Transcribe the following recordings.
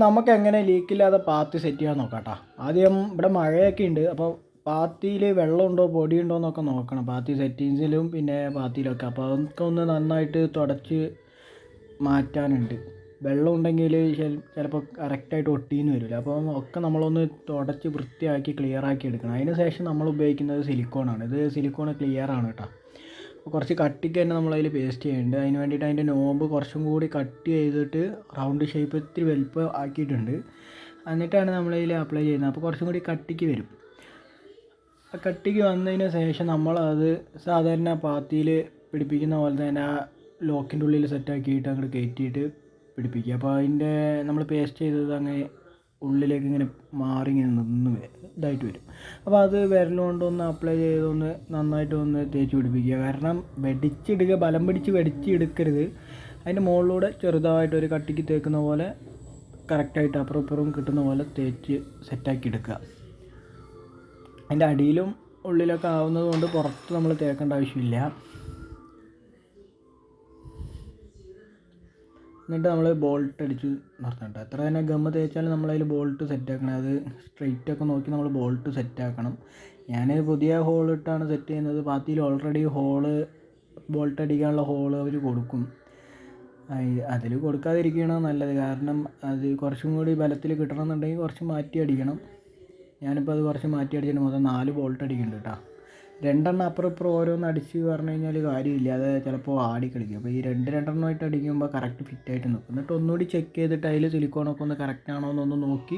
നമുക്ക് എങ്ങനെ ലീക്കില്ലാതെ പാത്തി സെറ്റ് ചെയ്യാൻ നോക്കാം കേട്ടോ. ആദ്യം ഇവിടെ മഴയൊക്കെ ഉണ്ട്, അപ്പോൾ പാത്തിയിൽ വെള്ളമുണ്ടോ പൊടിയുണ്ടോ എന്നൊക്കെ നോക്കണം, പാത്തി സെറ്റിങ്സിലും പിന്നെ പാത്തിയിലൊക്കെ. അപ്പോൾ അതൊക്കെ ഒന്ന് നന്നായിട്ട് തുടച്ച് മാറ്റാനുണ്ട്. വെള്ളം ഉണ്ടെങ്കിൽ ചിലപ്പോൾ കറക്റ്റായിട്ട് ഒട്ടിയെന്ന് വരില്ല. അപ്പോൾ ഒക്കെ നമ്മളൊന്ന് തുടച്ച് വൃത്തിയാക്കി ക്ലിയറാക്കി എടുക്കണം. അതിന് ശേഷം നമ്മൾ ഉപയോഗിക്കുന്നത് സിലിക്കോണാണ്. ഇത് സിലിക്കോൺ ക്ലിയറാണ് കേട്ടോ. അപ്പോൾ കുറച്ച് കട്ടിക്ക് തന്നെ നമ്മളതിൽ പേസ്റ്റ് ചെയ്യുന്നുണ്ട്. അതിന് വേണ്ടിയിട്ട് അതിൻ്റെ നോബ് കുറച്ചും കൂടി കട്ട് ചെയ്തിട്ട് റൗണ്ട് ഷേപ്പ് ഇത്തിരി വലുപ്പം ആക്കിയിട്ടുണ്ട്. എന്നിട്ടാണ് നമ്മളതിൽ അപ്ലൈ ചെയ്യുന്നത്. അപ്പോൾ കുറച്ചും കൂടി കട്ടിക്ക് വരും. ആ കട്ടിക്ക് വന്നതിന് ശേഷം നമ്മളത് സാധാരണ പാത്തിയിൽ പിടിപ്പിക്കുന്ന പോലെ തന്നെ ആ ലോക്കിൻ്റെ ഉള്ളിൽ സെറ്റാക്കിയിട്ട് അങ്ങോട്ട് കയറ്റിയിട്ട് പിടിപ്പിക്കുക. അപ്പോൾ അതിൻ്റെ നമ്മൾ പേസ്റ്റ് ചെയ്തത് അങ്ങനെ ഉള്ളിലേക്ക് ഇങ്ങനെ മാറി ഇങ്ങനെ നിന്ന് ഇതായിട്ട് വരും. അപ്പോൾ അത് വിരലുകൊണ്ടൊന്ന് അപ്ലൈ ചെയ്തൊന്ന് നന്നായിട്ട് ഒന്ന് തേച്ച് പിടിപ്പിക്കുക. കാരണം വെടിച്ചിടുക, ബലം പിടിച്ച് വെടിച്ചെടുക്കരുത്. അതിൻ്റെ മുകളിലൂടെ ചെറുതായിട്ടൊരു കട്ടിക്ക് തേക്കുന്ന പോലെ കറക്റ്റായിട്ട് അപ്പുറം ഇപ്പുറം കിട്ടുന്ന പോലെ തേച്ച് സെറ്റാക്കി എടുക്കുക. അതിൻ്റെ അടിയിലും ഉള്ളിലൊക്കെ ആവുന്നത് കൊണ്ട് പുറത്ത് നമ്മൾ തേക്കേണ്ട ആവശ്യമില്ല. എന്നിട്ട് നമ്മൾ ബോൾട്ട് അടിച്ച് നിർത്തണ്ട. എത്ര തന്നെ ഗമ്മ് തേച്ചാലും നമ്മളതിൽ ബോൾട്ട് സെറ്റാക്കണം. അത് സ്ട്രെയിറ്റൊക്കെ നോക്കി നമ്മൾ ബോൾട്ട് സെറ്റാക്കണം. ഞാൻ പുതിയ ഹോളിട്ടാണ് സെറ്റ് ചെയ്യുന്നത്. പാത്തിയിൽ ഓൾറെഡി ബോൾട്ട് അടിക്കാനുള്ള ഹോള് അവർ കൊടുക്കും. അതിൽ കൊടുക്കാതിരിക്കുകയാണ് നല്ലത്. കാരണം അത് കുറച്ചും കൂടി ബലത്തിൽ കിട്ടണമെന്നുണ്ടെങ്കിൽ കുറച്ച് മാറ്റി അടിക്കണം. ഞാനിപ്പോൾ അത് കുറച്ച് മാറ്റി അടിച്ചിട്ട് മൊത്തം 4 ബോൾട്ട് അടിക്കുന്നുണ്ട് കേട്ടോ. 2 അപ്പുറം ഇപ്പുറം ഓരോന്ന് അടിച്ച് പറഞ്ഞു കഴിഞ്ഞാൽ കാര്യമില്ല, അത് ചിലപ്പോൾ ആടിക്കളിക്കും. അപ്പോൾ ഈ 2 അടിക്കുമ്പോൾ കറക്റ്റ് ഫിറ്റായിട്ട് നിൽക്കും. എന്നിട്ട് ഒന്നുകൂടി ചെക്ക് ചെയ്തിട്ട് അതിൽ സിലിക്കോണൊക്കെ ഒന്ന് കറക്റ്റ് ആണോ എന്നൊന്ന് നോക്കി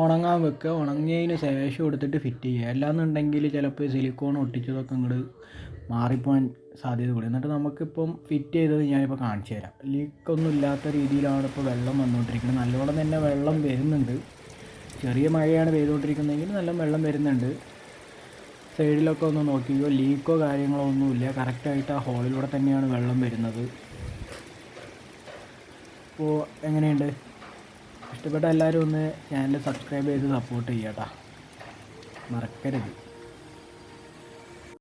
ഉണങ്ങാൻ വെക്കുക. ഉണങ്ങിയതിന് ശേഷം എടുത്തിട്ട് ഫിറ്റ് ചെയ്യുക. അല്ലാന്നുണ്ടെങ്കിൽ ചിലപ്പോൾ സിലിക്കോൺ ഒട്ടിച്ചതൊക്കെ അങ്ങോട്ട് മാറിപ്പോകാൻ സാധ്യത കൂടി. എന്നിട്ട് നമുക്കിപ്പം ഫിറ്റ് ചെയ്തത് ഞാനിപ്പോൾ കാണിച്ചു തരാം. ലീക്കൊന്നും ഇല്ലാത്ത രീതിയിലാണ് ഇപ്പോൾ വെള്ളം വന്നുകൊണ്ടിരിക്കുന്നത്. നല്ലോണം തന്നെ വെള്ളം വരുന്നുണ്ട്. ചെറിയ മഴയാണ് പെയ്തുകൊണ്ടിരിക്കുന്നതെങ്കിൽ നല്ല വെള്ളം വരുന്നുണ്ട്. സൈഡിലൊക്കെ ഒന്ന് നോക്കിയോ, ലീക്കോ കാര്യങ്ങളോ ഒന്നുമില്ല. കറക്റ്റായിട്ട് ആ ഹോളിലൂടെ തന്നെയാണ് വെള്ളം വരുന്നത്. അപ്പോൾ എങ്ങനെയുണ്ട്? ഇഷ്ടപ്പെട്ട എല്ലാവരും ഒന്ന് ചാനൽ സബ്സ്ക്രൈബ് ചെയ്ത് സപ്പോർട്ട് ചെയ്യാം കേട്ടോ, മറക്കരുത്.